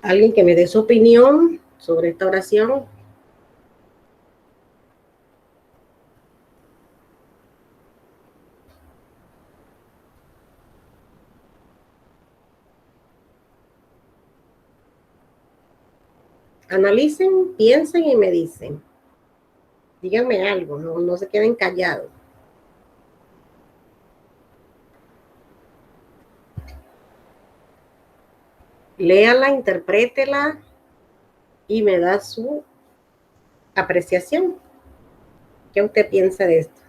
Alguien que me dé su opinión sobre esta oración. Analicen, piensen y me dicen. Díganme algo, no se queden callados. Léala, interprétela y me da su apreciación. ¿Qué usted piensa de esto?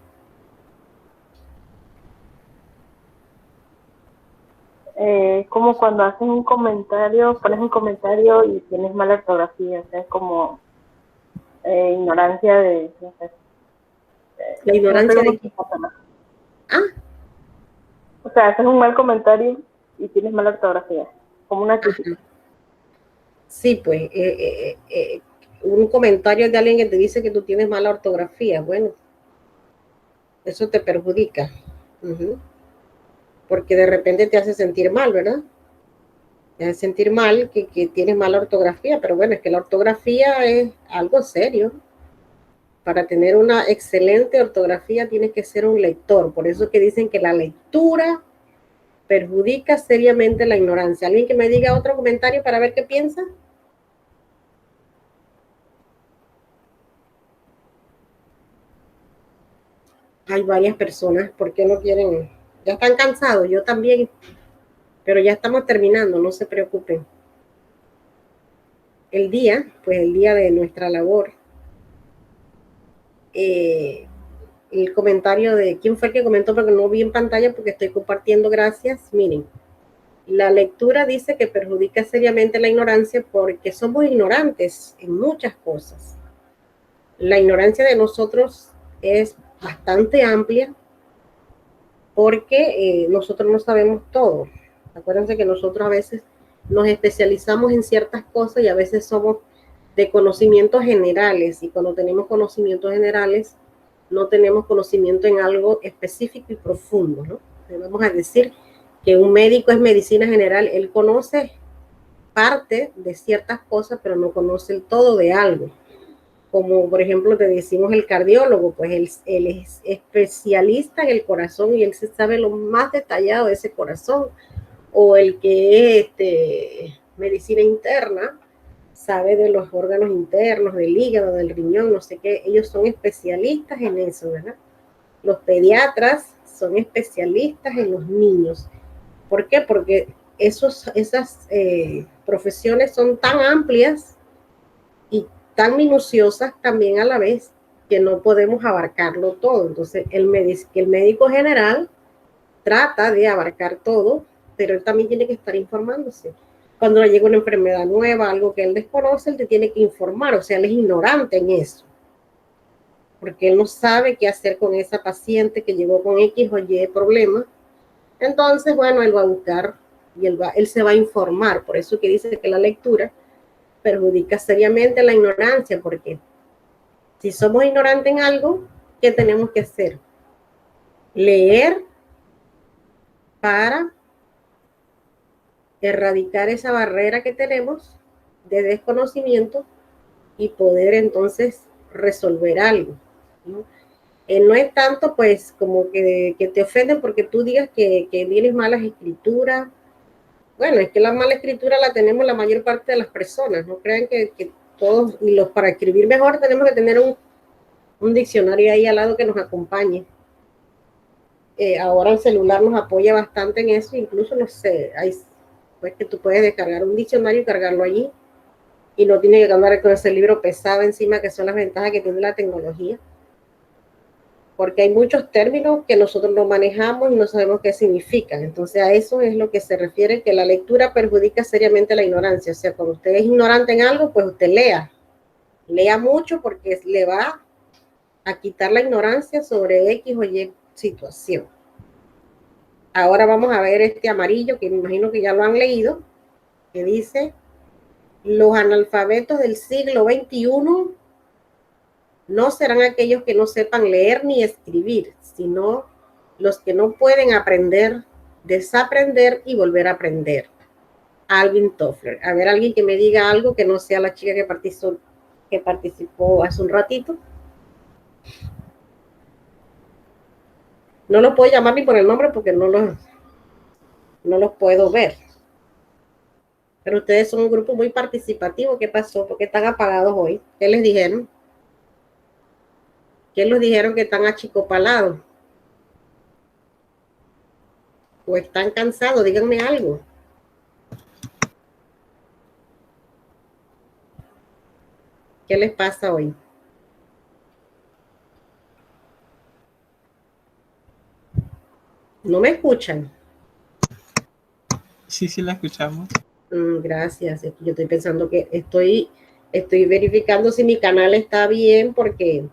Como cuando haces un comentario, pones un comentario y tienes mala ortografía, o sea, es como ignorancia de, no sé, La no sé ignorancia cómo de qué. explicarlo. Ah, O sea, haces un mal comentario y tienes mala ortografía, como una crítica. ajá. Sí, pues un comentario de alguien que te dice que tú tienes mala ortografía, bueno, eso te perjudica. Uh-huh. Porque de repente te hace sentir mal, ¿verdad? Te hace sentir mal que tienes mala ortografía, pero bueno, es que la ortografía es algo serio. Para tener una excelente ortografía tienes que ser un lector. Por eso que dicen que la lectura perjudica seriamente la ignorancia. ¿Alguien que me diga otro comentario para ver qué piensa? Hay varias personas, ¿por qué no quieren? Ya están cansados, yo también, pero ya estamos terminando, no se preocupen. Pues el día de nuestra labor, el comentario de quién fue el que comentó, porque no vi en pantalla porque estoy compartiendo, gracias. Miren, la lectura dice que perjudica seriamente la ignorancia porque somos ignorantes en muchas cosas. La ignorancia de nosotros es bastante amplia porque nosotros no sabemos todo. Acuérdense que nosotros a veces nos especializamos en ciertas cosas y a veces somos de conocimientos generales, y cuando tenemos conocimientos generales no tenemos conocimiento en algo específico y profundo, ¿no? Vamos a decir que un médico es medicina general, él conoce parte de ciertas cosas, pero no conoce el todo de algo. Como por ejemplo te decimos el cardiólogo, pues él es especialista en el corazón y él se sabe lo más detallado de ese corazón. O el que es medicina interna, sabe de los órganos internos, del hígado, del riñón, no sé qué. Ellos son especialistas en eso, ¿verdad? Los pediatras son especialistas en los niños. ¿Por qué? Porque esas profesiones son tan amplias y tan minuciosas también a la vez que no podemos abarcarlo todo. Entonces, el médico general trata de abarcar todo, pero él también tiene que estar informándose. Cuando le llega una enfermedad nueva, algo que él desconoce, él te tiene que informar, o sea, él es ignorante en eso, porque él no sabe qué hacer con esa paciente que llegó con X o Y problema. Entonces, bueno, él va a buscar y él se va a informar. Por eso que dice que la lectura perjudica seriamente la ignorancia, porque si somos ignorantes en algo, ¿qué tenemos que hacer? Leer para erradicar esa barrera que tenemos de desconocimiento y poder entonces resolver algo, ¿no? No es tanto pues como que te ofenden porque tú digas que tienes malas escrituras. Bueno, es que la mala escritura la tenemos la mayor parte de las personas, no crean que todos, y para escribir mejor tenemos que tener un diccionario ahí al lado que nos acompañe. Ahora el celular nos apoya bastante en eso, incluso no sé, hay, pues que tú puedes descargar un diccionario y cargarlo allí y no tiene que andar con ese libro pesado encima, que son las ventajas que tiene la tecnología, porque hay muchos términos que nosotros no manejamos y no sabemos qué significan. Entonces a eso es lo que se refiere, que la lectura perjudica seriamente la ignorancia. O sea, cuando usted es ignorante en algo, pues usted lea mucho porque le va a quitar la ignorancia sobre X o Y situación. Ahora vamos a ver este amarillo, que me imagino que ya lo han leído, que dice: los analfabetos del siglo XXI no serán aquellos que no sepan leer ni escribir, sino los que no pueden aprender, desaprender y volver a aprender. Alvin Toffler. A ver, alguien que me diga algo que no sea la chica que participó hace un ratito. No los puedo llamar ni por el nombre porque no los puedo ver. Pero ustedes son un grupo muy participativo. ¿Qué pasó? ¿Por qué están apagados hoy? ¿Qué les dijeron? ¿Qué les dijeron que están achicopalados? ¿O están cansados? Díganme algo. ¿Qué les pasa hoy? ¿No me escuchan? Sí, sí, la escuchamos. Gracias. Yo estoy pensando que estoy verificando si mi canal está bien porque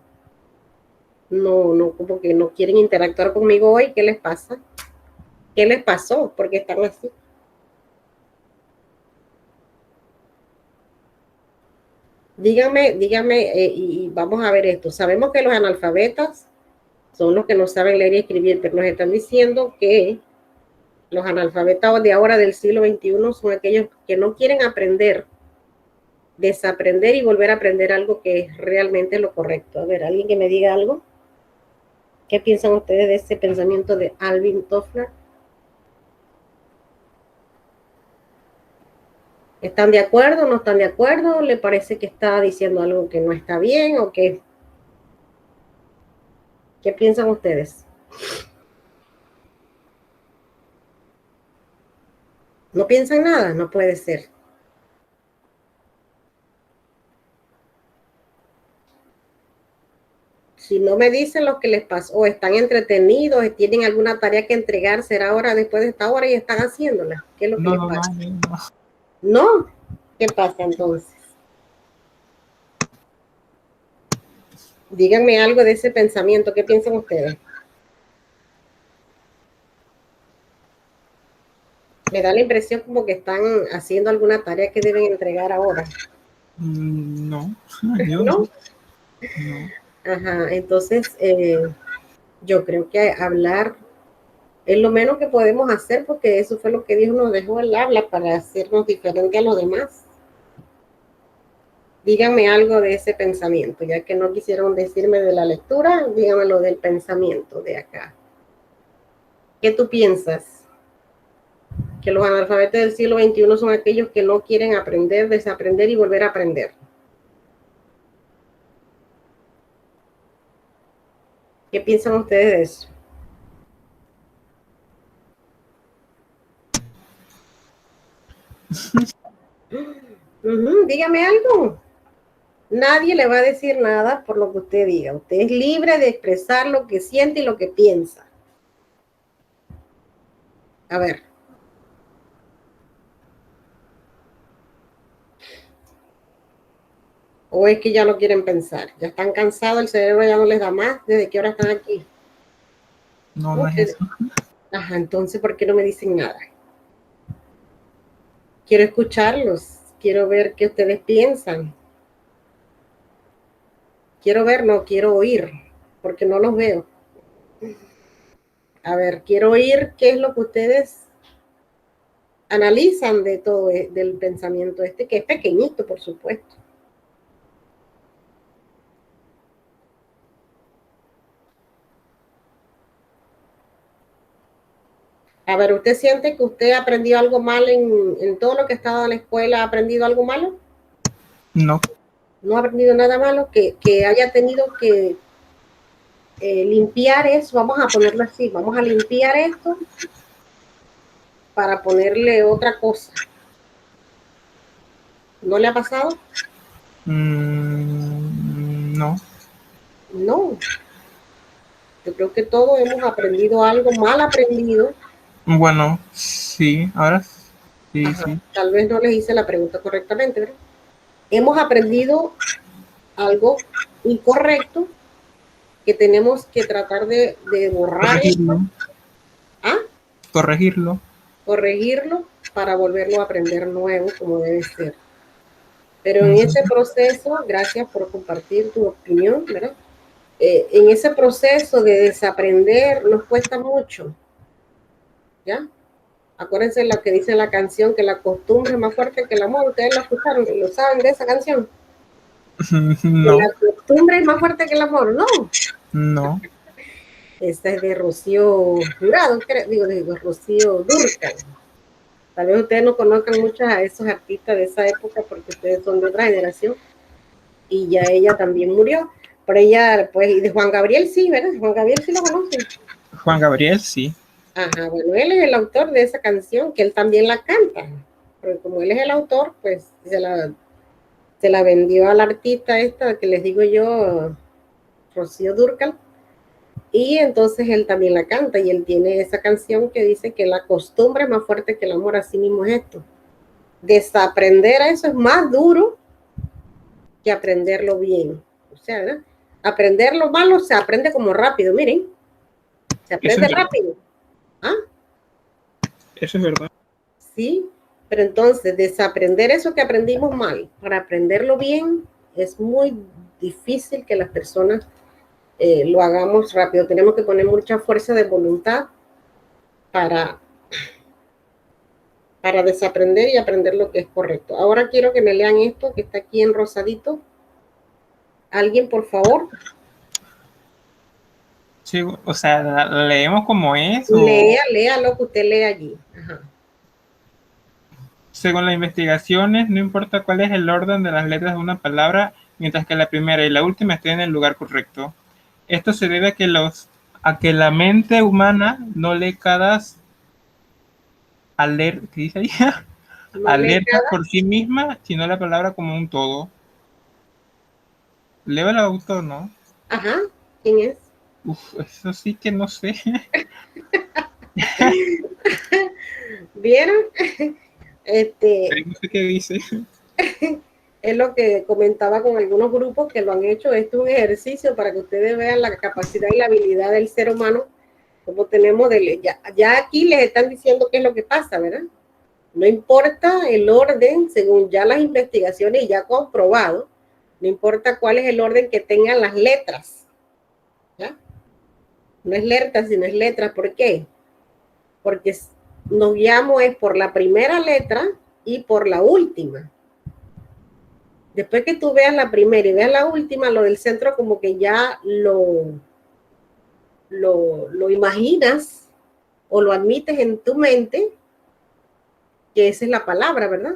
no, como que no quieren interactuar conmigo hoy. ¿Qué les pasa? ¿Qué les pasó? ¿Por qué están así? Díganme, y vamos a ver esto. Sabemos que los analfabetas son los que no saben leer y escribir, pero nos están diciendo que los analfabetas de ahora del siglo XXI son aquellos que no quieren aprender, desaprender y volver a aprender algo que es realmente lo correcto. A ver, alguien que me diga algo. ¿Qué piensan ustedes de ese pensamiento de Alvin Toffler? ¿Están de acuerdo? ¿No están de acuerdo? ¿Le parece que está diciendo algo que no está bien o qué? ¿Qué piensan ustedes? ¿No piensan nada? No puede ser. Si no me dicen lo que les pasó, o están entretenidos, tienen alguna tarea que entregar, será ahora después de esta hora y están haciéndola. ¿Qué es lo que les pasa? No. ¿Qué pasa entonces? Díganme algo de ese pensamiento. ¿Qué piensan ustedes? Me da la impresión como que están haciendo alguna tarea que deben entregar ahora. No. ¿No? Ajá, entonces yo creo que hablar es lo menos que podemos hacer porque eso fue lo que Dios nos dejó el habla para hacernos diferente a los demás. Díganme algo de ese pensamiento, ya que no quisieron decirme de la lectura, díganmelo del pensamiento de acá. ¿Qué tú piensas? Que los analfabetos del siglo XXI son aquellos que no quieren aprender, desaprender y volver a aprender. ¿Qué piensan ustedes de eso? Dígame algo. Nadie le va a decir nada por lo que usted diga. Usted es libre de expresar lo que siente y lo que piensa. A ver. ¿O es que ya no quieren pensar? Ya están cansados, el cerebro ya no les da más. ¿Desde qué hora están aquí? No es eso. Ajá, entonces, ¿por qué no me dicen nada? Quiero escucharlos. Quiero ver qué ustedes piensan. Quiero ver, no quiero oír, porque no los veo. A ver, quiero oír qué es lo que ustedes analizan de todo, del pensamiento este, que es pequeñito, por supuesto. A ver, ¿usted siente que usted ha aprendido algo mal en todo lo que ha estado en la escuela? ¿Ha aprendido algo malo? No. No ha aprendido nada malo, que haya tenido que limpiar eso. Vamos a ponerlo así, vamos a limpiar esto para ponerle otra cosa. ¿No le ha pasado? No. No. Yo creo que todos hemos aprendido algo mal aprendido. Bueno, sí, ahora sí, Ajá, sí. tal vez no les hice la pregunta correctamente, ¿verdad? Hemos aprendido algo incorrecto que tenemos que tratar de borrar Corregirlo. esto. ¿Ah? Corregirlo para volverlo a aprender nuevo como debe ser. Pero en ese proceso, gracias por compartir tu opinión, ¿verdad? En ese proceso de desaprender nos cuesta mucho, ¿ya? Acuérdense lo que dice la canción, que la costumbre es más fuerte que el amor. Ustedes lo escucharon, lo saben de esa canción. No, La costumbre es más fuerte que el amor, no. no. Esta es de Rocío Jurado, digo, Rocío Dúrcal. Tal vez ustedes no conozcan muchos a esos artistas de esa época porque ustedes son de otra generación y ya ella también murió. Pero ella, pues, y de Juan Gabriel sí, ¿verdad? Juan Gabriel sí lo conocen. Juan Gabriel, sí. Ajá, bueno, él es el autor de esa canción, que él también la canta. Pero como él es el autor, pues se la vendió al artista esta que les digo yo, Rocío Dúrcal. Y entonces él también la canta y él tiene esa canción que dice que la costumbre es más fuerte que el amor, así mismo es esto. Desaprender a eso es más duro que aprenderlo bien. O sea, ¿verdad? Aprender lo malo se aprende como rápido, miren, se aprende rápido. ¿Ah? Eso es verdad. Sí, pero entonces desaprender eso que aprendimos mal para aprenderlo bien es muy difícil que las personas lo hagamos rápido. Tenemos que poner mucha fuerza de voluntad para desaprender y aprender lo que es correcto. Ahora quiero que me lean esto que está aquí en rosadito. ¿Alguien, por favor? Sí, o sea, leemos como es. Lea lo que usted lee allí. Ajá. Según las investigaciones, no importa cuál es el orden de las letras de una palabra, mientras que la primera y la última estén en el lugar correcto. Esto se debe a que la mente humana no lee cada alerta, ¿qué dice ahí? No Alerta por sí misma, sino la palabra como un todo. Leo el autor, ¿no? Ajá, ¿quién es? Uf, eso sí que no sé. ¿Vieron? No sé qué dice. Es lo que comentaba con algunos grupos que lo han hecho. Esto es un ejercicio para que ustedes vean la capacidad y la habilidad del ser humano, como tenemos ya aquí les están diciendo qué es lo que pasa, ¿verdad? No importa el orden, según ya las investigaciones ya comprobado, no importa cuál es el orden que tengan las letras, ¿ya? No es letras, sino es letras. ¿Por qué? Porque nos guiamos es por la primera letra y por la última. Después que tú veas la primera y veas la última, lo del centro como que ya lo imaginas o lo admites en tu mente, que esa es la palabra, ¿verdad?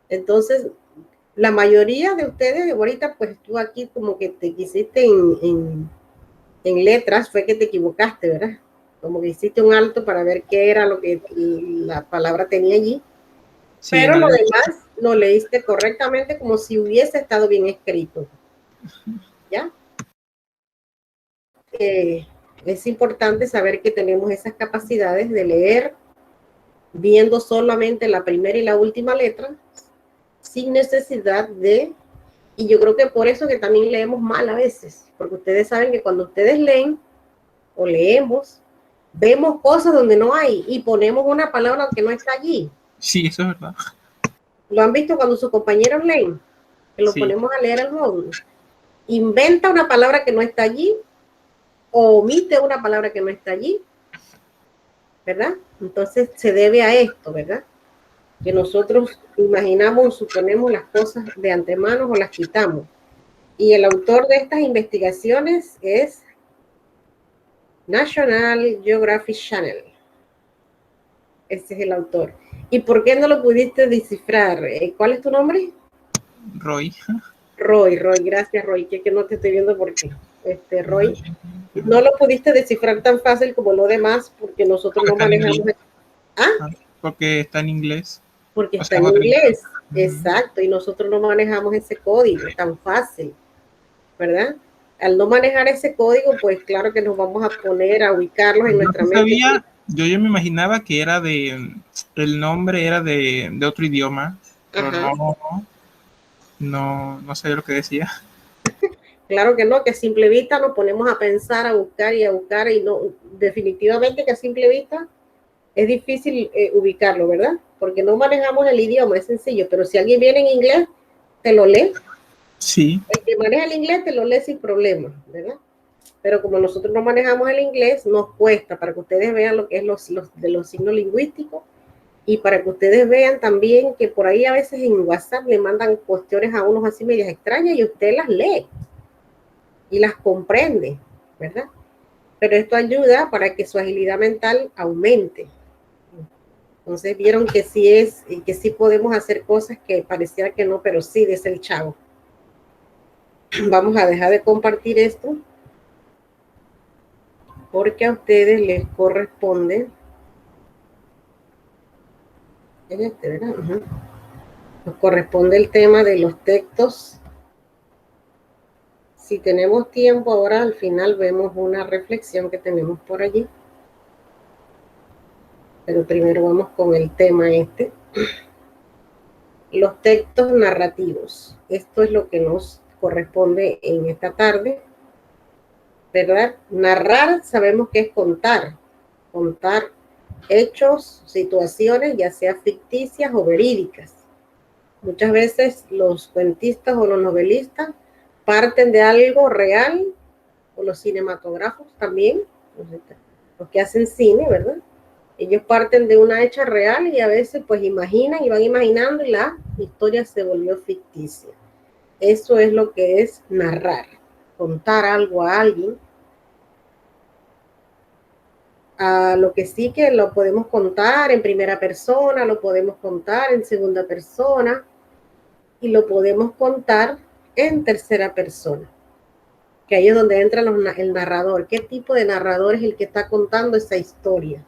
Entonces, la mayoría de ustedes ahorita, pues tú aquí como que te quisiste en letras, fue que te equivocaste, ¿verdad? Como que hiciste un alto para ver qué era lo que la palabra tenía allí. Sí, pero lo demás lo leíste correctamente como si hubiese estado bien escrito. ¿Ya? Es importante saber que tenemos esas capacidades de leer viendo solamente la primera y la última letra sin necesidad de, y yo creo que por eso que también leemos mal a veces, porque ustedes saben que cuando ustedes leen o leemos, vemos cosas donde no hay y ponemos una palabra que no está allí. Sí, eso es verdad. ¿Lo han visto cuando sus compañeros leen? Que lo ponemos a leer al módulo. Inventa una palabra que no está allí o omite una palabra que no está allí, ¿verdad? Entonces se debe a esto, ¿verdad? Que nosotros imaginamos, suponemos las cosas de antemano o las quitamos. Y el autor de estas investigaciones es National Geographic Channel. Ese es el autor. ¿Y por qué no lo pudiste descifrar? ¿Cuál es tu nombre? Roy. Roy, gracias Roy, que no te estoy viendo por qué. Roy, no lo pudiste descifrar tan fácil como lo demás porque nosotros no manejamos. ¿Ah? Porque está en inglés. Porque está en inglés, exacto, y nosotros no manejamos ese código tan fácil, ¿verdad? Al no manejar ese código, pues claro que nos vamos a poner a ubicarlos en nuestra mente. Yo me imaginaba que era el nombre era de otro idioma, pero no sé lo que decía. Claro que no, que a simple vista nos ponemos a pensar, a buscar y no, definitivamente que a simple vista es difícil ubicarlo, ¿verdad? Porque no manejamos el idioma, es sencillo, pero si alguien viene en inglés, te lo lee. Sí. El que maneja el inglés te lo lee sin problema, ¿verdad? pero como nosotros no manejamos el inglés, nos cuesta para que ustedes vean lo que es los signos lingüísticos y para que ustedes vean también que por ahí a veces en WhatsApp le mandan cuestiones a unos así medias extrañas y usted las lee y las comprende, ¿verdad? Pero esto ayuda para que su agilidad mental aumente. Entonces vieron que sí podemos hacer cosas que pareciera que no, pero sí, dice el chavo. Vamos a dejar de compartir esto porque a ustedes les corresponde. ¿Verdad? Nos corresponde el tema de los textos. Si tenemos tiempo, ahora al final vemos una reflexión que tenemos por allí. Pero primero vamos con el tema este. Los textos narrativos. Esto es lo que nos corresponde en esta tarde, ¿verdad? Narrar sabemos que es contar hechos, situaciones, ya sea ficticias o verídicas. Muchas veces los cuentistas o los novelistas parten de algo real, o los cinematógrafos también, los que hacen cine, ¿verdad? Ellos parten de una hecha real y a veces pues imaginan y van imaginando y la historia se volvió ficticia. Eso es lo que es narrar, contar algo a alguien. Lo que sí que lo podemos contar en primera persona, lo podemos contar en segunda persona y lo podemos contar en tercera persona. Que ahí es donde entra el narrador. ¿Qué tipo de narrador es el que está contando esa historia?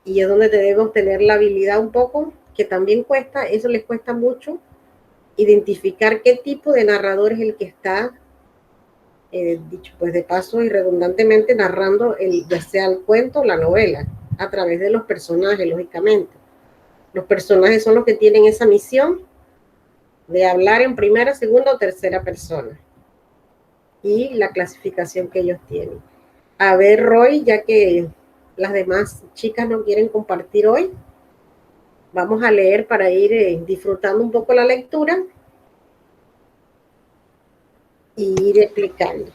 Y es donde debemos tener la habilidad un poco, que también cuesta, eso les cuesta mucho, identificar qué tipo de narrador es el que está, dicho pues de paso y redundantemente, narrando ya sea el cuento o la novela, a través de los personajes, lógicamente. Los personajes son los que tienen esa misión de hablar en primera, segunda o tercera persona. Y la clasificación que ellos tienen. A ver, Roy, ya que las demás chicas no quieren compartir hoy, vamos a leer para ir disfrutando un poco la lectura y ir explicando.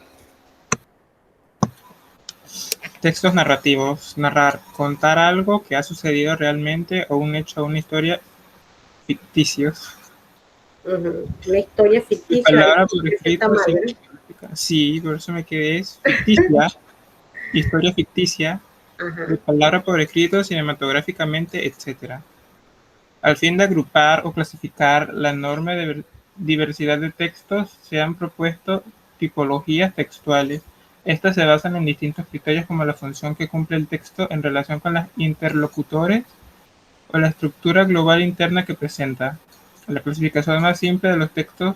Textos narrativos. Narrar, contar algo que ha sucedido realmente o un hecho o una historia ficticios. Una historia ficticia. Palabra por escrito. Sí, por eso me quedé. Es ficticia. Historia ficticia. Palabra por escrito, cinematográficamente, etc. Al fin de agrupar o clasificar la enorme diversidad de textos, se han propuesto tipologías textuales. Estas se basan en distintos criterios como la función que cumple el texto en relación con los interlocutores o la estructura global interna que presenta. La clasificación más simple de los textos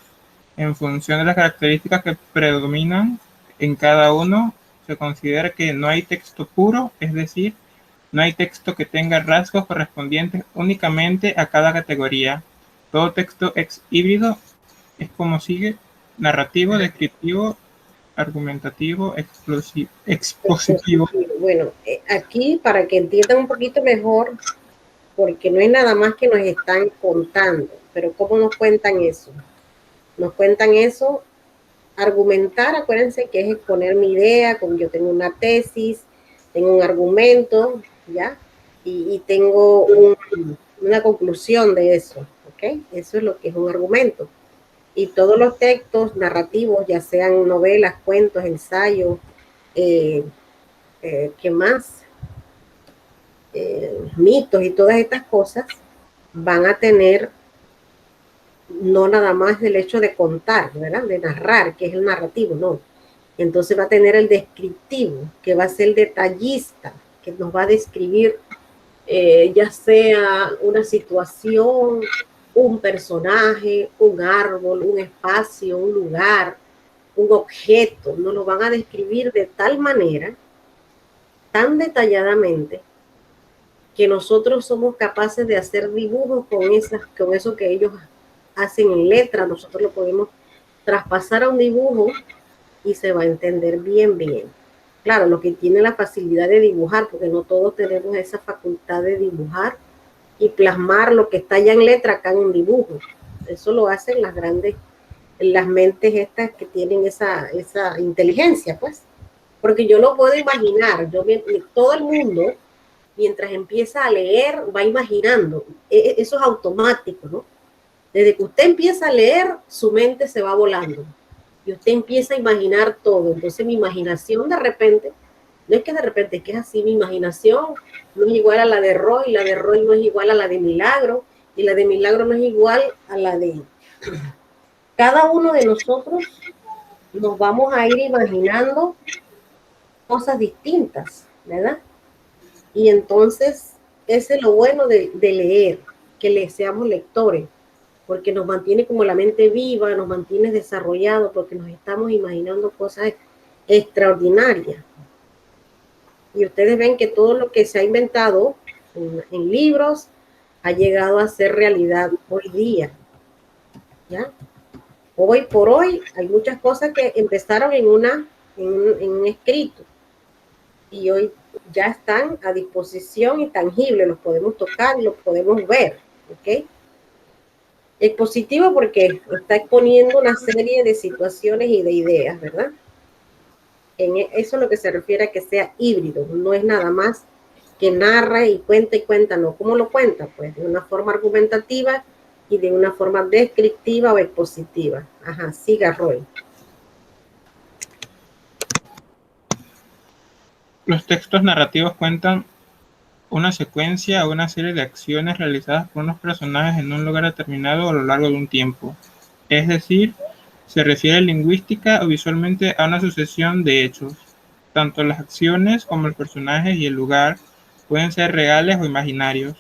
en función de las características que predominan en cada uno, se considera que no hay texto puro, es decir, no hay texto que tenga rasgos correspondientes únicamente a cada categoría. Todo texto es híbrido, es como sigue: narrativo, descriptivo, argumentativo, expositivo. Bueno, aquí para que entiendan un poquito mejor, porque no es nada más que nos están contando, pero ¿cómo nos cuentan eso? Nos cuentan eso, argumentar, acuérdense que es exponer mi idea, como yo tengo una tesis, tengo un argumento, ¿ya? Y tengo una conclusión de eso, ¿ok? Eso es lo que es un argumento. Y todos los textos narrativos, ya sean novelas, cuentos, ensayos, ¿qué más? Mitos y todas estas cosas van a tener no nada más el hecho de contar, ¿verdad? De narrar, que es el narrativo, no. Entonces va a tener el descriptivo, que va a ser el detallista, que nos va a describir ya sea una situación, un personaje, un árbol, un espacio, un lugar, un objeto. Nos lo van a describir de tal manera, tan detalladamente, que nosotros somos capaces de hacer dibujos con eso que ellos hacen en letra. Nosotros lo podemos traspasar a un dibujo y se va a entender bien, bien. Claro, lo que tiene la facilidad de dibujar, porque no todos tenemos esa facultad de dibujar y plasmar lo que está ya en letra acá en un dibujo. Eso lo hacen las mentes estas que tienen esa inteligencia, pues. porque yo lo puedo imaginar, todo el mundo, mientras empieza a leer, va imaginando, eso es automático, ¿no? Desde que usted empieza a leer, su mente se va volando y usted empieza a imaginar todo. Entonces mi imaginación de repente, no es que de repente, es que es así, mi imaginación no es igual a la de Roy, la de Roy no es igual a la de Milagro, y la de Milagro no es igual a la de... Cada uno de nosotros nos vamos a ir imaginando cosas distintas, ¿verdad? Y entonces, ese es lo bueno de leer, que seamos lectores, porque nos mantiene como la mente viva, nos mantiene desarrollado, porque nos estamos imaginando cosas extraordinarias. Y ustedes ven que todo lo que se ha inventado en libros ha llegado a ser realidad hoy día, ¿ya? Hoy por hoy hay muchas cosas que empezaron en un escrito y hoy ya están a disposición y tangibles, los podemos tocar y los podemos ver, ¿ok? Es positivo porque está exponiendo una serie de situaciones y de ideas, ¿verdad? Eso es lo que se refiere a que sea híbrido, no es nada más que narra y cuenta, no. ¿Cómo lo cuenta? Pues de una forma argumentativa y de una forma descriptiva o expositiva. Ajá, siga, Roy. Los textos narrativos cuentan una secuencia o una serie de acciones realizadas por unos personajes en un lugar determinado a lo largo de un tiempo. Es decir, se refiere lingüística o visualmente a una sucesión de hechos. Tanto las acciones como los personajes y el lugar pueden ser reales o imaginarios.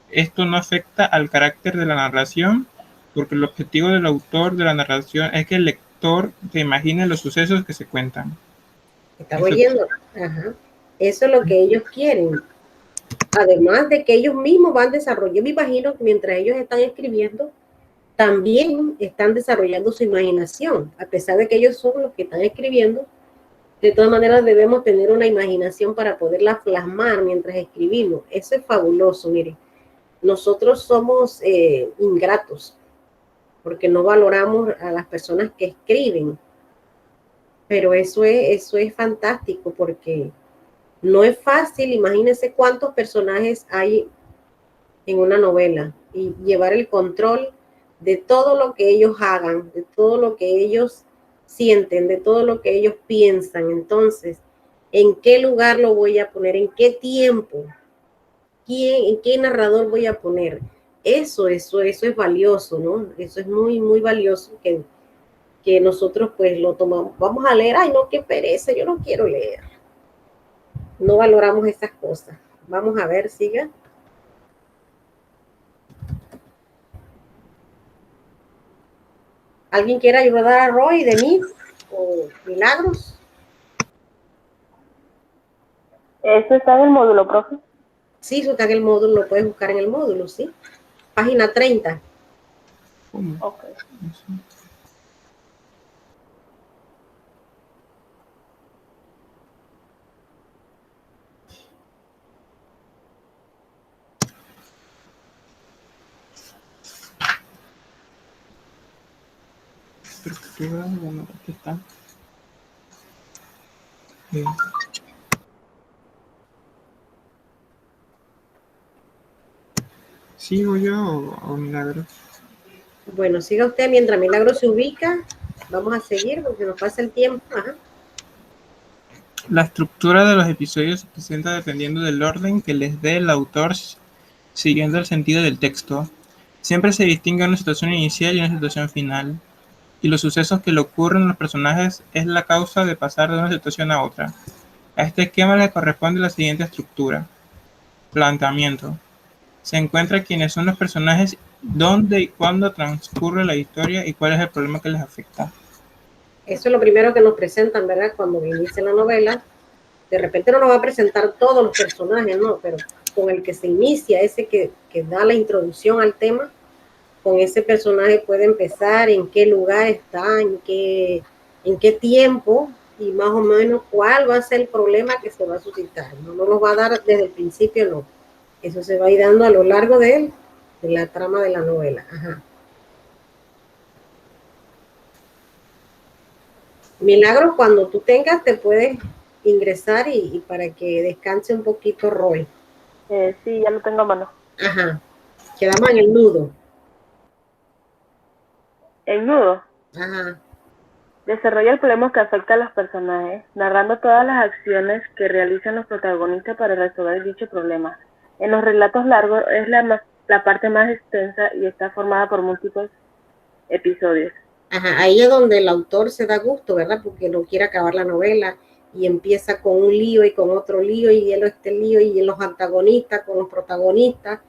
Esto no afecta al carácter de la narración, porque el objetivo del autor de la narración es que el lector se imagine los sucesos que se cuentan. ¿Está oyendo? Ajá. Eso es lo que ellos quieren. Además de que ellos mismos van desarrollando, yo me imagino que mientras ellos están escribiendo, también están desarrollando su imaginación, a pesar de que ellos son los que están escribiendo. De todas maneras debemos tener una imaginación para poderla plasmar mientras escribimos. Eso es fabuloso, mire. Nosotros somos ingratos porque no valoramos a las personas que escriben, pero eso es fantástico porque no es fácil. Imagínense cuántos personajes hay en una novela y llevar el control de todo lo que ellos hagan, de todo lo que ellos sienten, de todo lo que ellos piensan. Entonces, ¿en qué lugar lo voy a poner? ¿En qué tiempo? ¿En qué narrador voy a poner? Eso es valioso, ¿no? Eso es muy, muy valioso que nosotros pues lo tomamos. Vamos a leer, ay, no, qué pereza, yo no quiero leer. No valoramos esas cosas. Vamos a ver, siga. ¿Alguien quiere ayudar a Roy, Denise o Milagros? ¿Eso está en el módulo, profe? Sí, eso está en el módulo, lo puedes buscar en el módulo, ¿sí? Página 30. Ok. Bueno, aquí está. ¿Sigo yo o Milagros? Bueno, siga usted mientras Milagros se ubica. Vamos a seguir porque nos pasa el tiempo. Ajá. La estructura de los episodios se presenta dependiendo del orden que les dé el autor siguiendo el sentido del texto. Siempre se distingue una situación inicial y una situación final, y los sucesos que le ocurren a los personajes es la causa de pasar de una situación a otra. A este esquema le corresponde la siguiente estructura. Planteamiento. Se encuentra quiénes son los personajes, dónde y cuándo transcurre la historia y cuál es el problema que les afecta. Eso es lo primero que nos presentan, ¿verdad? Cuando inicia la novela, de repente no nos va a presentar todos los personajes, ¿no? Pero con el que se inicia, ese que da la introducción al tema, con ese personaje puede empezar, en qué lugar está, en qué tiempo y más o menos cuál va a ser el problema que se va a suscitar. No nos va a dar desde el principio, no. Eso se va a ir dando a lo largo de la trama de la novela. Ajá. Milagros, cuando tú tengas, te puedes ingresar y para que descanse un poquito Roy. Sí, ya lo tengo a mano. Ajá. Quedamos en el nudo. El nudo. Ajá. Desarrolla el problema que afecta a los personajes, narrando todas las acciones que realizan los protagonistas para resolver dicho problema. En los relatos largos es la parte más extensa y está formada por múltiples episodios. Ajá, ahí es donde el autor se da gusto, ¿verdad? Porque no quiere acabar la novela y empieza con un lío y con otro lío y este lío y los antagonistas con los protagonistas.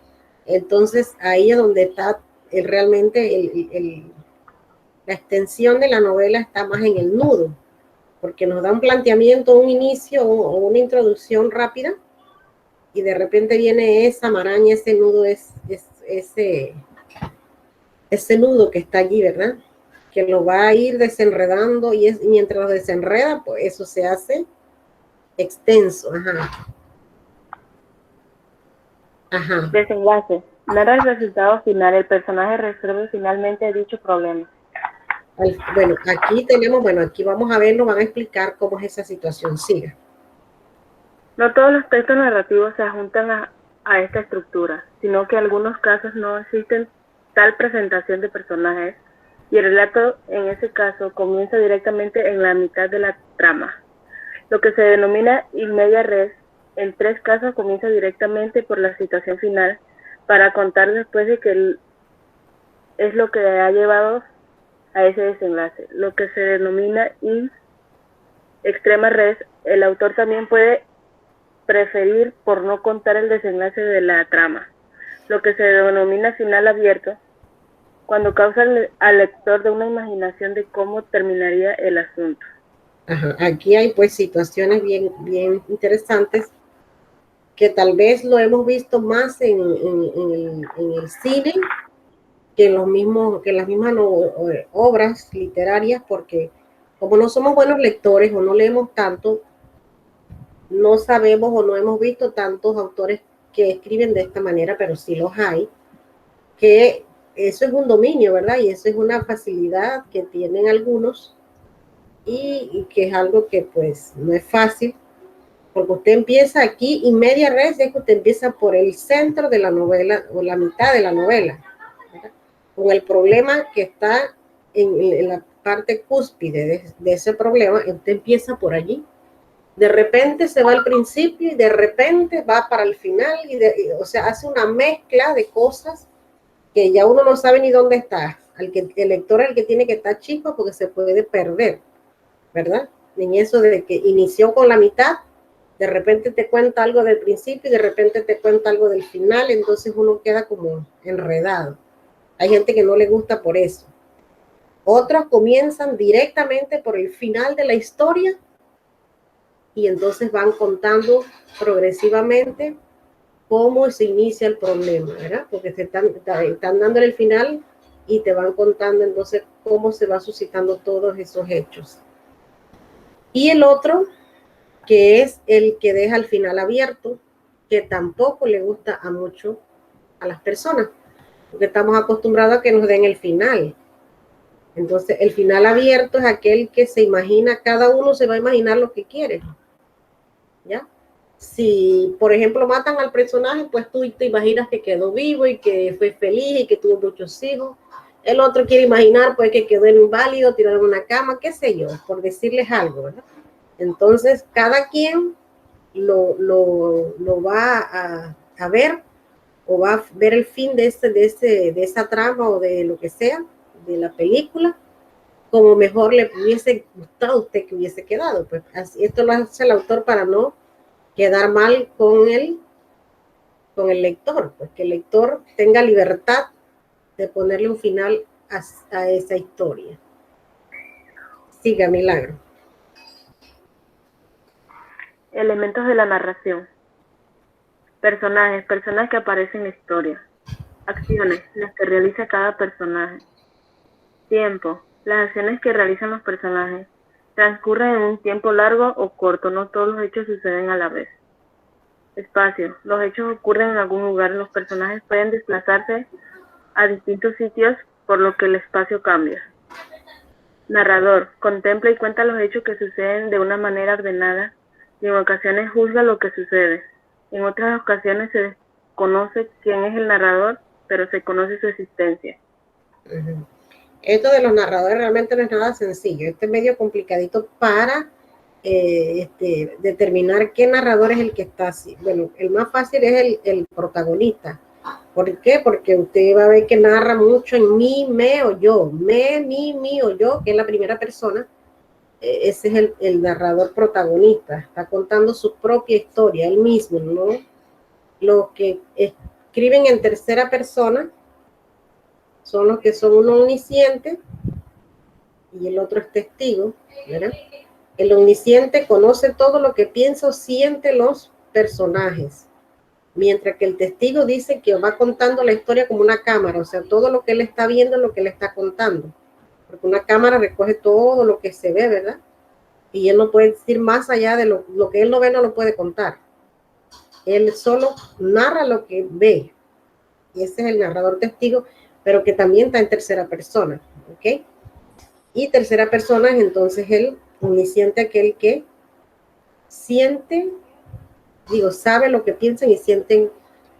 Entonces ahí es donde está realmente la extensión de la novela está más en el nudo, porque nos da un planteamiento, un inicio o una introducción rápida y de repente viene esa maraña, ese nudo, ese nudo que está allí, ¿verdad? Que lo va a ir desenredando y mientras lo desenreda, pues eso se hace extenso. Ajá. Ajá. Desenlace. Narra el resultado final. El personaje resuelve finalmente dicho problema. Bueno, aquí tenemos, aquí vamos a verlo, van a explicar cómo es esa situación. Siga. No todos los textos narrativos se adjuntan a esta estructura, sino que en algunos casos no existen tal presentación de personajes y el relato en ese caso comienza directamente en la mitad de la trama. Lo que se denomina in media res, en 3 casos comienza directamente por la situación final para contar después de que es lo que ha llevado a ese desenlace. Lo que se denomina in extrema res, el autor también puede preferir por no contar el desenlace de la trama, lo que se denomina final abierto, cuando causa al lector de una imaginación de cómo terminaría el asunto. Ajá. Aquí hay pues situaciones bien, bien interesantes que tal vez lo hemos visto más en el cine que en las mismas obras literarias, porque como no somos buenos lectores o no leemos tanto, no sabemos o no hemos visto tantos autores que escriben de esta manera, pero sí los hay, que eso es un dominio, ¿verdad? Y eso es una facilidad que tienen algunos y que es algo que pues no es fácil, porque usted empieza aquí y media res es que usted empieza por el centro de la novela o la mitad de la novela, ¿verdad? Con el problema que está en la parte cúspide de ese problema, usted empieza por allí. De repente se va al principio y de repente va para el final, o sea, hace una mezcla de cosas que ya uno no sabe ni dónde está. El lector es el que tiene que estar chico porque se puede perder, ¿verdad? En eso de que inició con la mitad, de repente te cuenta algo del principio y de repente te cuenta algo del final, entonces uno queda como enredado. Hay gente que no le gusta por eso. Otros comienzan directamente por el final de la historia y entonces van contando progresivamente cómo se inicia el problema, ¿verdad? Porque están dando el final y te van contando entonces cómo se va suscitando todos esos hechos. Y el otro, que es el que deja el final abierto, que tampoco le gusta a mucho a las personas, porque estamos acostumbrados a que nos den el final. Entonces, el final abierto es aquel que se imagina, cada uno se va a imaginar lo que quiere, ¿ya? Si, por ejemplo, matan al personaje, pues tú te imaginas que quedó vivo y que fue feliz y que tuvo muchos hijos. El otro quiere imaginar, pues, que quedó inválido, tirado en una cama, qué sé yo, por decirles algo, ¿verdad? Entonces, cada quien lo va a ver o va a ver el fin de esa trama o de lo que sea, de la película, como mejor le hubiese gustado a usted que hubiese quedado. Pues así, esto lo hace el autor para no quedar mal con el lector, pues que el lector tenga libertad de ponerle un final a esa historia. Siga, Milagro. Elementos de la narración. Personajes que aparecen en la historia. Acciones, las que realiza cada personaje. Tiempo, las acciones que realizan los personajes. Transcurren en un tiempo largo o corto, no todos los hechos suceden a la vez. Espacio, los hechos ocurren en algún lugar, los personajes pueden desplazarse a distintos sitios, por lo que el espacio cambia. Narrador, contempla y cuenta los hechos que suceden de una manera ordenada y en ocasiones juzga lo que sucede. En otras ocasiones se desconoce quién es el narrador, pero se conoce su existencia. Esto de los narradores realmente no es nada sencillo. Este es medio complicadito para determinar qué narrador es el que está así. Bueno, el más fácil es el protagonista. ¿Por qué? Porque usted va a ver que narra mucho en mí, me o yo. Me, mi o yo, que es la primera persona. Ese es el narrador protagonista. Está contando su propia historia, él mismo, ¿no? Los que escriben en tercera persona son los que son uno omnisciente y el otro es testigo, ¿verdad? El omnisciente conoce todo lo que piensa o siente los personajes, mientras que el testigo dice que va contando la historia como una cámara, o sea, todo lo que él está viendo es lo que él está contando, porque una cámara recoge todo lo que se ve, ¿verdad? Y él no puede decir más allá de lo que él no ve, no lo puede contar. Él solo narra lo que ve, y ese es el narrador testigo, pero que también está en tercera persona, ¿ok? Y tercera persona es entonces el omnisciente, aquel que siente, sabe lo que piensan y sienten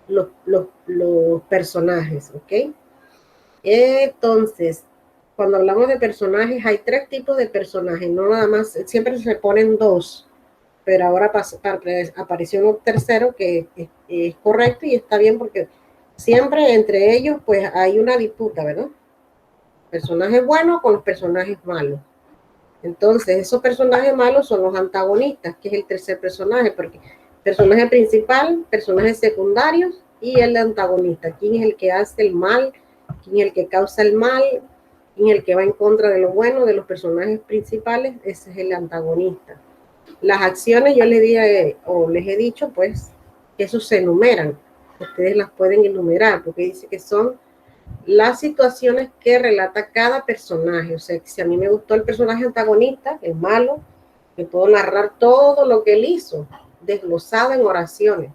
los personajes, ¿ok? Entonces, cuando hablamos de personajes, hay 3 tipos de personajes, no nada más, siempre se ponen 2, pero ahora apareció un tercero que es correcto y está bien porque siempre entre ellos pues hay una disputa, ¿verdad? Personajes buenos con los personajes malos. Entonces, esos personajes malos son los antagonistas, que es el tercer personaje, porque personaje principal, personajes secundarios y el antagonista. ¿Quién es el que hace el mal? ¿Quién es el que causa el mal? ¿Quién es el que va en contra de lo bueno de los personajes principales? Ese es el antagonista. Las acciones yo les he dicho, pues, que eso se enumeran. Ustedes las pueden enumerar, porque dice que son las situaciones que relata cada personaje. O sea, que si a mí me gustó el personaje antagonista, el malo, me puedo narrar todo lo que él hizo, desglosado en oraciones.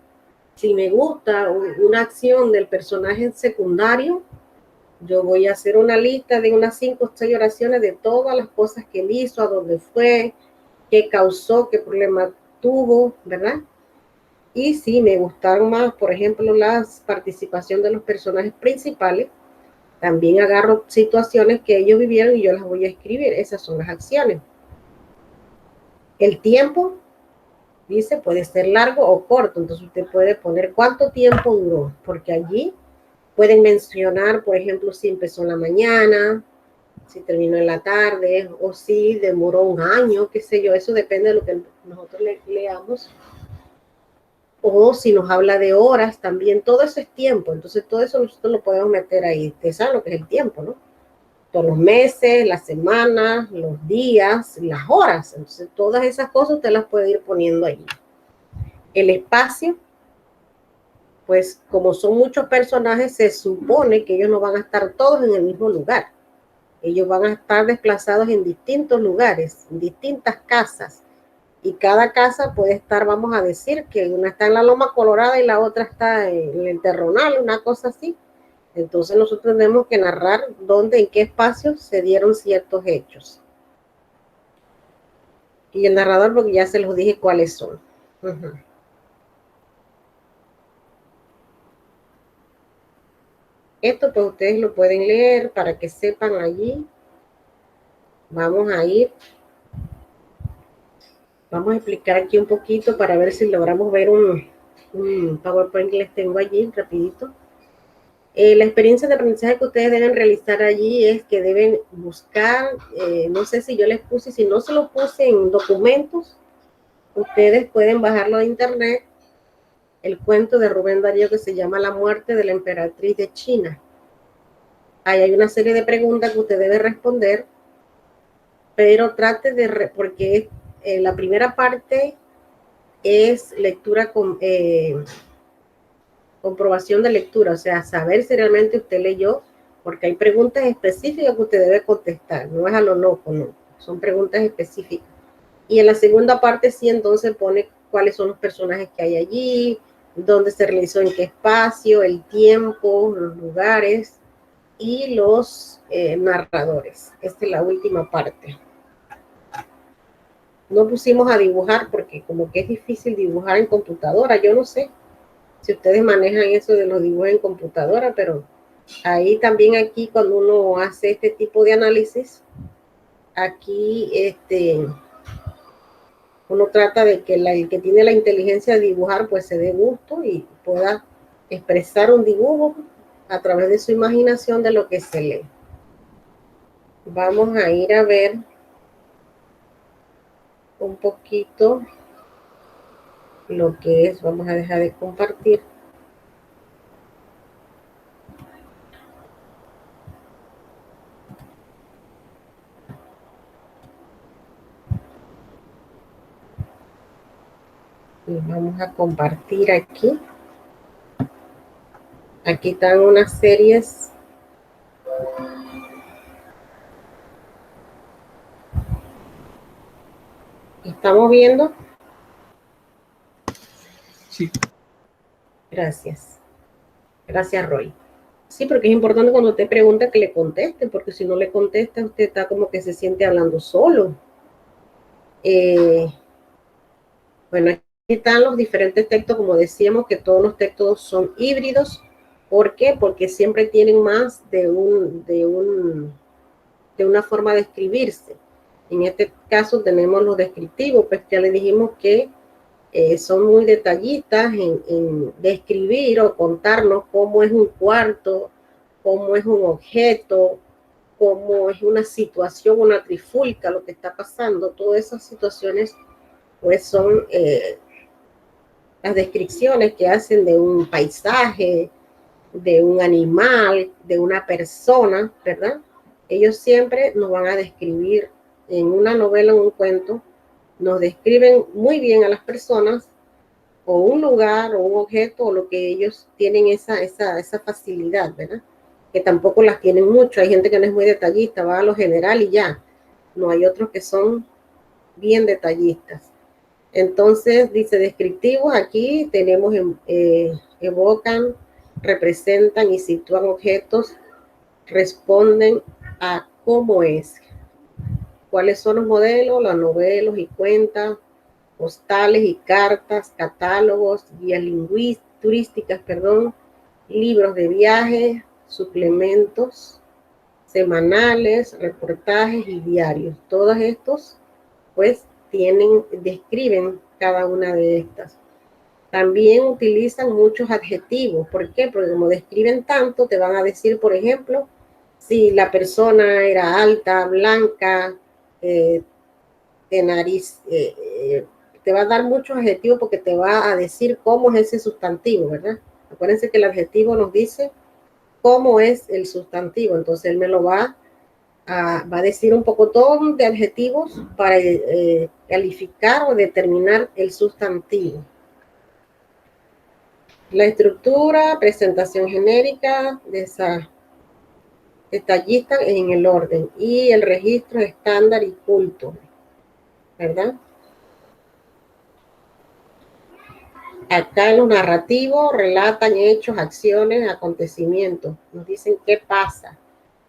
Si me gusta una acción del personaje secundario, yo voy a hacer una lista de unas 5 o 6 oraciones de todas las cosas que él hizo, a dónde fue, qué causó, qué problema tuvo, ¿verdad? Y si me gustaron más, por ejemplo, la participación de los personajes principales, también agarro situaciones que ellos vivieron y yo las voy a escribir. Esas son las acciones. El tiempo, dice, puede ser largo o corto. Entonces usted puede poner cuánto tiempo duró, porque allí pueden mencionar, por ejemplo, si empezó en la mañana, si terminó en la tarde, o si demoró un año, qué sé yo. Eso depende de lo que nosotros leamos. O si nos habla de horas también, todo eso es tiempo. Entonces todo eso nosotros lo podemos meter ahí. Ustedes saben lo que es el tiempo, ¿no? Todos los meses, las semanas, los días, las horas. Entonces todas esas cosas usted las puede ir poniendo allí. El espacio, pues como son muchos personajes, se supone que ellos no van a estar todos en el mismo lugar. Ellos van a estar desplazados en distintos lugares, en distintas casas. Y cada casa puede estar, vamos a decir, que una está en la Loma Colorada y la otra está en el Terronal, una cosa así. Entonces nosotros tenemos que narrar dónde, en qué espacio se dieron ciertos hechos. Y el narrador, porque ya se los dije cuáles son. Esto pues ustedes lo pueden leer para que sepan allí. Vamos a explicar aquí un poquito para ver si logramos ver un PowerPoint que les tengo allí rapidito. La experiencia de aprendizaje que ustedes deben realizar allí es que deben buscar, no sé si yo les puse, si no se lo puse en documentos, ustedes pueden bajarlo de internet, el cuento de Rubén Darío que se llama La muerte de la emperatriz de China. Ahí hay una serie de preguntas que usted debe responder, pero trate de, porque la primera parte es lectura con comprobación de lectura, o sea, saber si realmente usted leyó, porque hay preguntas específicas que usted debe contestar, no es a lo loco, no, son preguntas específicas. Y en la segunda parte sí, entonces pone cuáles son los personajes que hay allí, dónde se realizó, en qué espacio, el tiempo, los lugares y los narradores. Esta es la última parte. no pusimos a dibujar porque como que es difícil dibujar en computadora. Yo no sé si ustedes manejan eso de los dibujos en computadora, pero ahí también aquí cuando uno hace este tipo de análisis, aquí uno trata de que el que tiene la inteligencia de dibujar pues se dé gusto y pueda expresar un dibujo a través de su imaginación de lo que se lee. Vamos a ir a ver un poquito lo que es, vamos a dejar de compartir. Y vamos a compartir aquí. Aquí están unas series. ¿Estamos viendo? Sí. Gracias. Gracias, Roy. Sí, porque es importante cuando te pregunta que le conteste, porque si no le contesta, usted está como que se siente hablando solo. Bueno, aquí están los diferentes textos, como decíamos, que todos los textos son híbridos. ¿Por qué? Porque siempre tienen más de una forma de escribirse. En este caso tenemos los descriptivos, pues ya le dijimos que son muy detallistas en describir o contarnos cómo es un cuarto, cómo es un objeto, cómo es una situación, una trifulca, lo que está pasando. Todas esas situaciones pues son las descripciones que hacen de un paisaje, de un animal, de una persona, ¿verdad? Ellos siempre nos van a describir en una novela, en un cuento, nos describen muy bien a las personas o un lugar o un objeto o lo que ellos tienen esa facilidad, ¿verdad? Que tampoco las tienen mucho. Hay gente que no es muy detallista, va a lo general y ya. No, hay otros que son bien detallistas. Entonces, dice descriptivos, aquí tenemos, evocan, representan y sitúan objetos, responden a cómo es. ¿Cuáles son los modelos? Los novelos y cuentas, postales y cartas, catálogos, guías turísticas, libros de viaje, suplementos semanales, reportajes y diarios. Todos estos, pues, describen cada una de estas. También utilizan muchos adjetivos. ¿Por qué? Porque como describen tanto, te van a decir, por ejemplo, si la persona era alta, blanca, de nariz, te va a dar muchos adjetivos porque te va a decir cómo es ese sustantivo, ¿verdad? Acuérdense que el adjetivo nos dice cómo es el sustantivo, entonces él me lo va a decir un pocotón de adjetivos para calificar o determinar el sustantivo. La estructura, presentación genérica, detallista en el orden y el registro estándar y culto, ¿verdad? Acá en los narrativos relatan hechos, acciones, acontecimientos. Nos dicen qué pasa.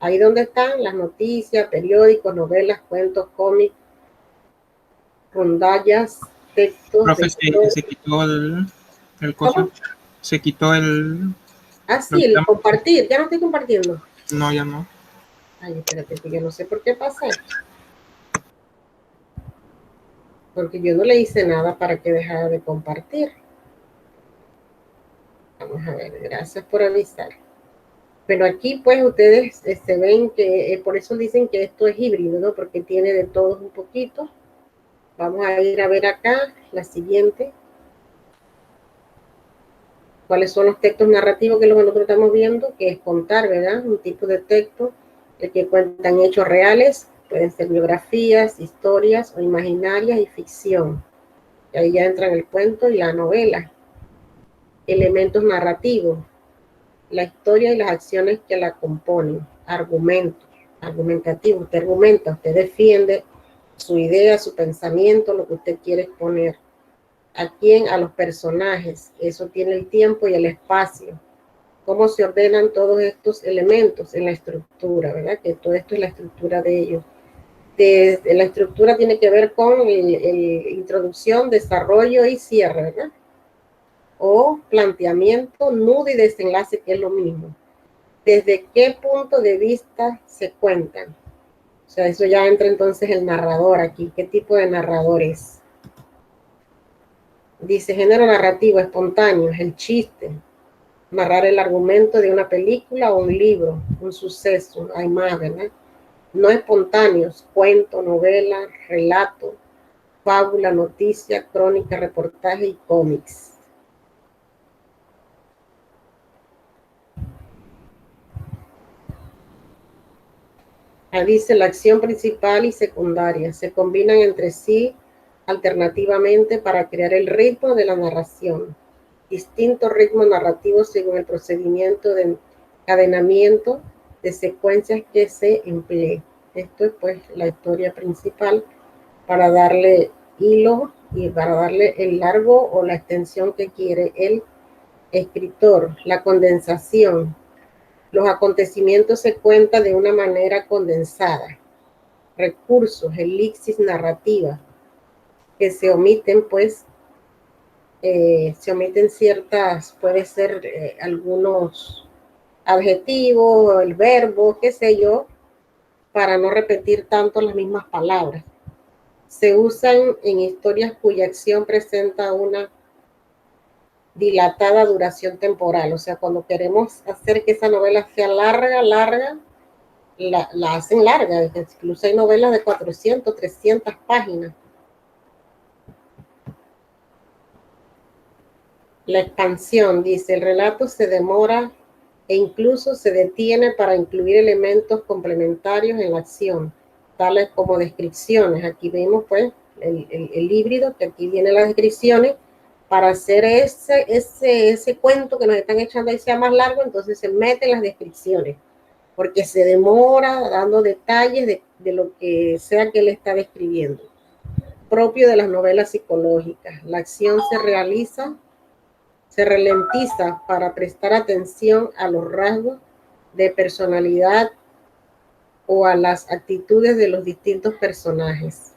Ahí donde están las noticias, periódicos, novelas, cuentos, cómics, rondallas, textos. Profe, se quitó el coso. ¿Cómo? Se quitó el... Ah, sí, el compartir. Ya no estoy compartiendo. No, ya no. Ay, espérate, que yo no sé por qué pasa esto. Porque yo no le hice nada para que dejara de compartir. Vamos a ver, gracias por avisar. Pero aquí pues ustedes se ven que por eso dicen que esto es híbrido, ¿no? Porque tiene de todos un poquito. Vamos a ir a ver acá la siguiente. ¿Cuáles son los textos narrativos que es lo que nosotros estamos viendo? Que es contar, ¿verdad? Un tipo de texto que cuentan hechos reales. Pueden ser biografías, historias o imaginarias y ficción. Y ahí ya entran el cuento y la novela. Elementos narrativos. La historia y las acciones que la componen. Argumentos. Argumentativo. Usted argumenta, usted defiende su idea, su pensamiento, lo que usted quiere exponer. ¿A quién? A los personajes. Eso tiene el tiempo y el espacio. ¿Cómo se ordenan todos estos elementos en la estructura, verdad? Que todo esto es la estructura de ellos. la estructura tiene que ver con introducción, desarrollo y cierre, ¿verdad? O planteamiento, nudo y desenlace, que es lo mismo. ¿Desde qué punto de vista se cuentan? O sea, eso ya entra entonces el narrador aquí. ¿Qué tipo de narrador es? Dice, género narrativo, espontáneo, es el chiste. Narrar el argumento de una película o un libro, un suceso, hay más, ¿verdad? No espontáneos, cuento, novela, relato, fábula, noticia, crónica, reportaje y cómics. Ahí dice la acción principal y secundaria se combinan entre sí alternativamente para crear el ritmo de la narración. Distintos ritmos narrativos según el procedimiento de encadenamiento de secuencias que se emplee. Esto es pues la historia principal para darle hilo y para darle el largo o la extensión que quiere el escritor. La condensación. Los acontecimientos se cuentan de una manera condensada. Recursos, elixis narrativa, que se omiten pues se omiten ciertas, puede ser algunos adjetivos, el verbo, qué sé yo, para no repetir tanto las mismas palabras. Se usan en historias cuya acción presenta una dilatada duración temporal. O sea, cuando queremos hacer que esa novela sea larga, la hacen larga. Incluso hay novelas de 400, 300 páginas. La expansión, dice, el relato se demora e incluso se detiene para incluir elementos complementarios en la acción, tales como descripciones. Aquí vemos pues el híbrido, que aquí vienen las descripciones, para hacer ese cuento que nos están echando ahí sea más largo, entonces se meten las descripciones, porque se demora dando detalles de lo que sea que él está describiendo. Propio de las novelas psicológicas, la acción se ralentiza para prestar atención a los rasgos de personalidad o a las actitudes de los distintos personajes.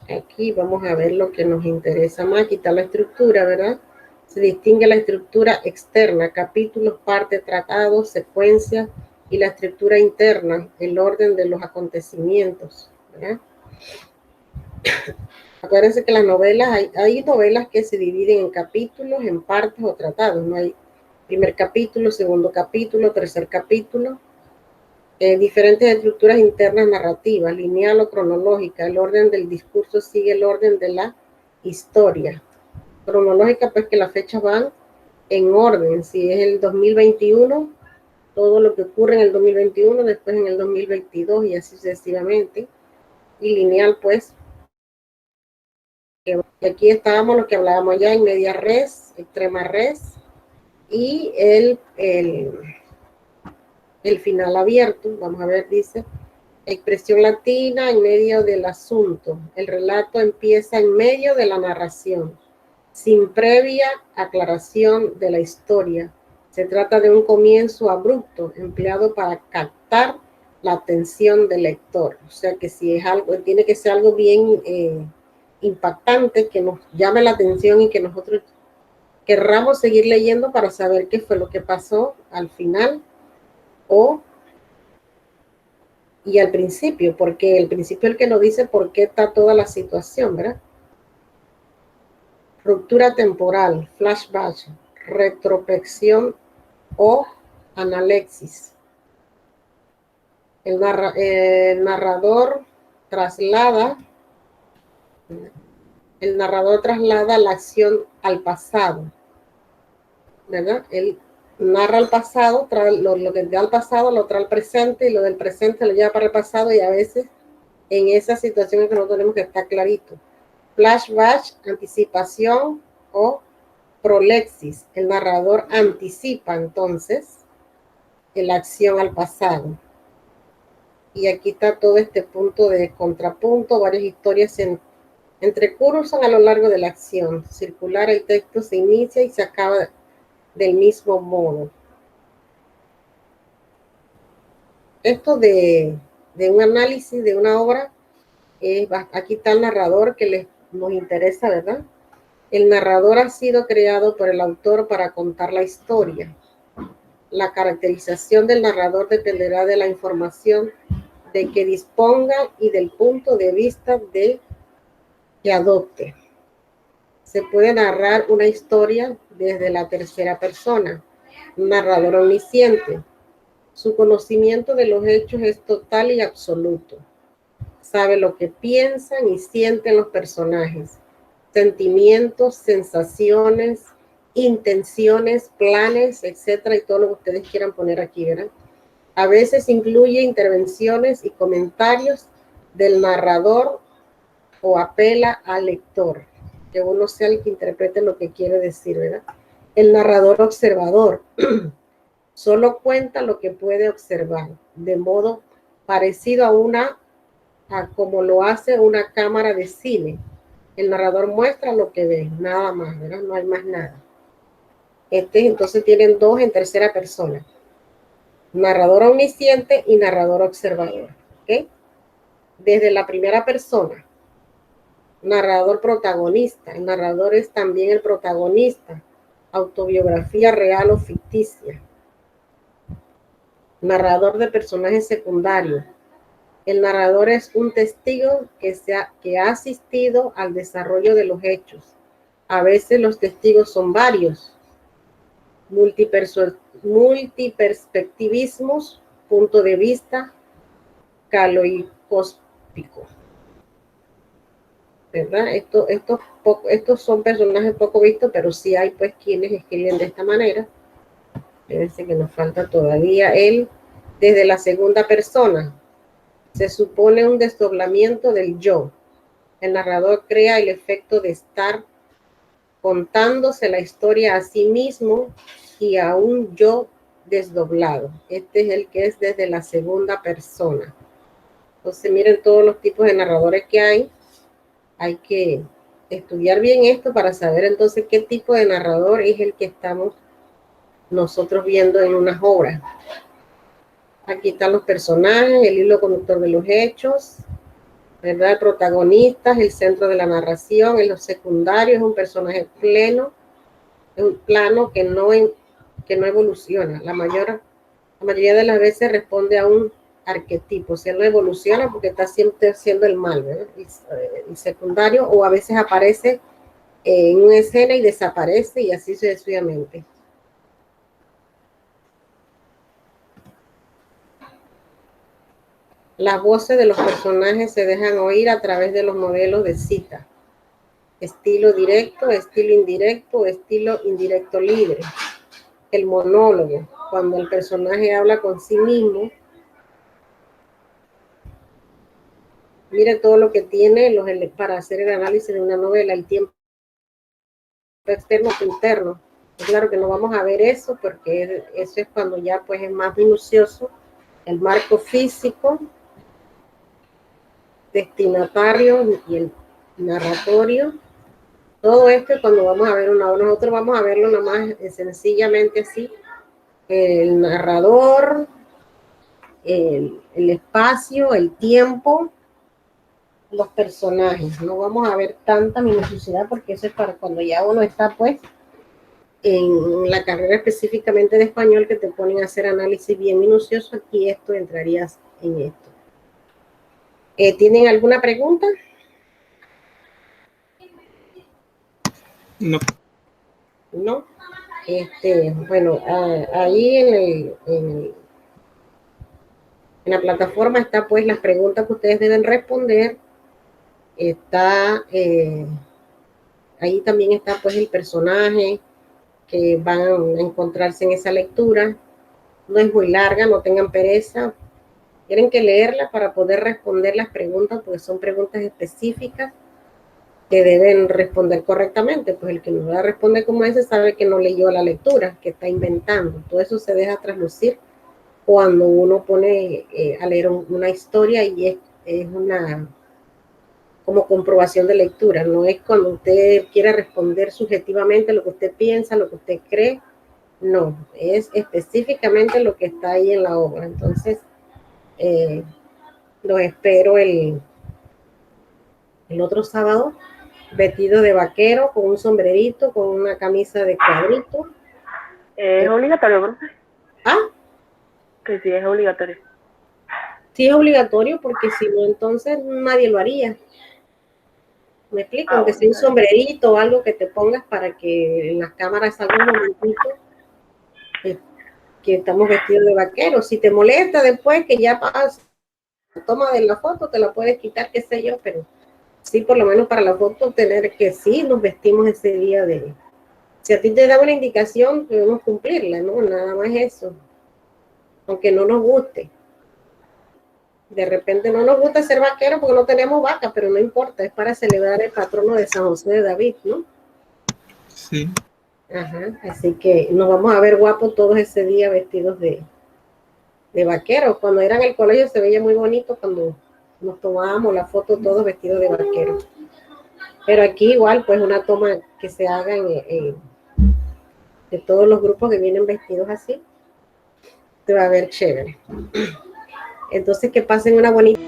Aquí vamos a ver lo que nos interesa más. Aquí está la estructura, ¿verdad? Se distingue la estructura externa, capítulos, partes, tratados, secuencias, y la estructura interna, el orden de los acontecimientos, ¿verdad? Acuérdense que las novelas, hay novelas que se dividen en capítulos, en partes o tratados. No hay primer capítulo, segundo capítulo, tercer capítulo. Diferentes estructuras internas narrativas, lineal o cronológica. El orden del discurso sigue el orden de la historia. Cronológica, pues que las fechas van en orden. Si es el 2021, todo lo que ocurre en el 2021, después en el 2022 y así sucesivamente. Y lineal, pues, aquí estábamos lo que hablábamos ya en media res, extrema res y el final abierto. Vamos a ver, dice, expresión latina en medio del asunto. El relato empieza en medio de la narración, sin previa aclaración de la historia. Se trata de un comienzo abrupto, empleado para captar la atención del lector. O sea que si es algo, tiene que ser algo bien impactante, que nos llame la atención y que nosotros querramos seguir leyendo para saber qué fue lo que pasó al final y al principio, porque el principio es el que nos dice por qué está toda la situación, ¿verdad? Ruptura temporal, flashback, retrospección o analexis. El narrador traslada la acción al pasado, ¿verdad? Él narra el pasado, trae lo que da al pasado, lo trae al presente, y lo del presente lo lleva para el pasado, y a veces en esa situación es que no tenemos que estar clarito. Flashback, anticipación o prolexis. El narrador anticipa entonces la acción al pasado. Y aquí está todo este punto de contrapunto, varias historias se entrecruzan a lo largo de la acción. Circular, el texto se inicia y se acaba del mismo modo. esto de un análisis de una obra, aquí está el narrador que nos interesa, ¿verdad? El narrador ha sido creado por el autor para contar la historia. La caracterización del narrador dependerá de la información de que disponga y del punto de vista que adopte. Se puede narrar una historia desde la tercera persona, narrador omnisciente. Su conocimiento de los hechos es total y absoluto. Sabe lo que piensan y sienten los personajes, sentimientos, sensaciones, intenciones, planes, etcétera, y todo lo que ustedes quieran poner aquí, ¿verdad? A veces incluye intervenciones y comentarios del narrador o apela al lector, que uno sea el que interprete lo que quiere decir, ¿verdad? El narrador observador solo cuenta lo que puede observar, de modo parecido a como lo hace una cámara de cine. El narrador muestra lo que ve, nada más, ¿verdad? No hay más nada. Entonces tienen dos en tercera persona. Narrador omnisciente y narrador observador. ¿Ok? Desde la primera persona. Narrador protagonista. El narrador es también el protagonista. Autobiografía real o ficticia. Narrador de personajes secundarios. El narrador es un testigo que ha asistido al desarrollo de los hechos. A veces los testigos son varios. Multiperspectivismos, punto de vista caloicóspico. ¿Verdad? Estos son personajes poco vistos, pero sí hay pues quienes escriben de esta manera. Fíjense que nos falta todavía él desde la segunda persona. Se supone un desdoblamiento del yo. El narrador crea el efecto de estar contándose la historia a sí mismo y a un yo desdoblado. Este es el que es desde la segunda persona. Entonces miren todos los tipos de narradores que hay. Hay que estudiar bien esto para saber entonces qué tipo de narrador es el que estamos nosotros viendo en unas obras. Aquí están los personajes, el hilo conductor de los hechos, ¿verdad? El protagonista es el centro de la narración, en los secundarios es un personaje pleno, es un plano que no evoluciona. La mayoría de las veces responde a un arquetipo, o sea, no evoluciona porque está siempre haciendo el mal, ¿verdad? El secundario, o a veces aparece en una escena y desaparece y así sucesivamente. Las voces de los personajes se dejan oír a través de los modelos de cita. Estilo directo, estilo indirecto, estilo indirecto libre. El monólogo, cuando el personaje habla con sí mismo. Mire todo lo que tiene para hacer el análisis de una novela, el tiempo externo e interno. Claro que no vamos a ver eso porque eso es cuando ya pues es más minucioso. El marco físico, destinatario y el narratorio. Todo esto es cuando vamos a ver una obra. Nosotros vamos a verlo nada más sencillamente así. El narrador, el espacio, el tiempo, los personajes. No vamos a ver tanta minuciosidad porque eso es para cuando ya uno está pues en la carrera específicamente de español que te ponen a hacer análisis bien minucioso. Aquí esto entraría en esto. ¿Tienen alguna pregunta? No. No. Bueno, ahí en la plataforma está pues las preguntas que ustedes deben responder. Está ahí también está pues el personaje que van a encontrarse en esa lectura. No es muy larga, no tengan pereza. Tienen que leerla para poder responder las preguntas, porque son preguntas específicas que deben responder correctamente. Pues el que no va a responder como ese sabe que no leyó la lectura, que está inventando. Todo eso se deja traslucir cuando uno pone a leer una historia y es una como comprobación de lectura. No es cuando usted quiera responder subjetivamente lo que usted piensa, lo que usted cree. No, es específicamente lo que está ahí en la obra. Entonces, Los espero el otro sábado, vestido de vaquero, con un sombrerito, con una camisa de cuadrito. ¿Es obligatorio, profe? Ah, Que sí, es obligatorio. sí es obligatorio porque si no, entonces nadie lo haría. Me explico, aunque sea un sombrerito o algo que te pongas para que en las cámaras salga un momentito que estamos vestidos de vaquero. Si te molesta después que ya pasa, toma de la foto, te la puedes quitar, qué sé yo, pero sí, por lo menos para la foto, tener que sí nos vestimos ese día de... Si a ti te da una indicación, debemos cumplirla, ¿no? Nada más eso. Aunque no nos guste. De repente no nos gusta ser vaqueros porque no tenemos vaca, pero no importa, es para celebrar el patrono de San José de David, ¿no? Sí. Ajá, así que nos vamos a ver guapos todos ese día vestidos de vaqueros. Cuando era en el colegio se veía muy bonito cuando nos tomábamos la foto todos vestidos de vaqueros. Pero aquí igual, pues una toma que se haga de todos los grupos que vienen vestidos así, te va a ver chévere. Entonces que pasen una bonita